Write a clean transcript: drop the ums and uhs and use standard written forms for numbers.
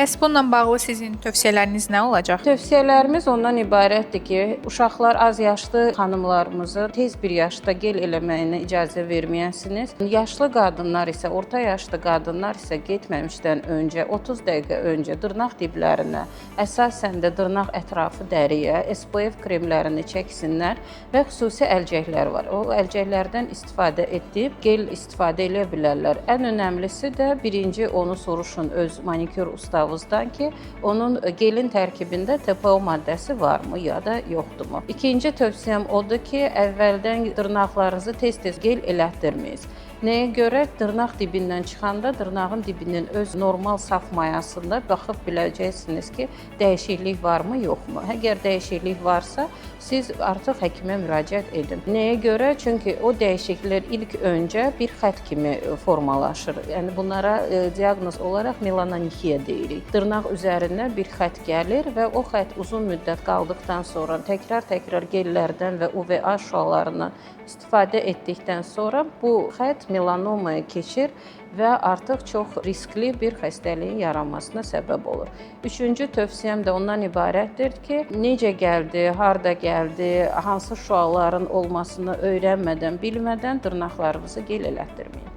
Bəs bununla bağlı sizin tövsiyələriniz nə olacaq? Tövsiyələrimiz ondan ibarətdir ki, uşaqlar az yaşlı xanımlarımızı tez bir yaşda gel eləməyinə icazə verməyəsiniz. Yaşlı qadınlar isə, orta yaşlı qadınlar isə getməmişdən öncə, 30 dəqiqə öncə dırnaq diblərinə, əsasən də dırnaq ətrafı dəriyə SPF kremlərini çəksinlər və xüsusi əlcəklər var. O əlcəklərdən istifadə edib gel istifadə edə bilərlər. Ən önəmlisi də birinci onu soruşun öz manikyur ustamızdan ki, onun gelin tərkibində TPO maddəsi varmı ya da yoxdurmu? İkinci tövsiyəm odur ki, əvvəldən dırnaqlarınızı tez-tez gel elətdirməyiz. Nəyə görə? Dırnaq dibindən çıxanda dırnağın dibinin öz normal saf mayasında baxıb biləcəksiniz ki, dəyişiklik varmı, yoxmu? Əgər dəyişiklik varsa, siz artıq həkimə müraciət edin. Nəyə görə? Çünki o dəyişikliklər ilk öncə bir xətt kimi formalaşır. Yəni bunlara diaqnoz olaraq melanonixiya deyirik. Dırnaq üzərindən bir xətt gəlir və o xətt uzun müddət qaldıqdan sonra təkrar gellərdən və UVA şüalarından istifadə etdikdən sonra bu xətt melanomaya keçir və artıq çox riskli bir xəstəliyin yaranmasına səbəb olur. Üçüncü tövsiyəm də ondan ibarətdir ki, necə gəldi, harda gəldi, hansı şüaların olmasını öyrənmədən, bilmədən dırnaqlarınızı gel elətdirməyin.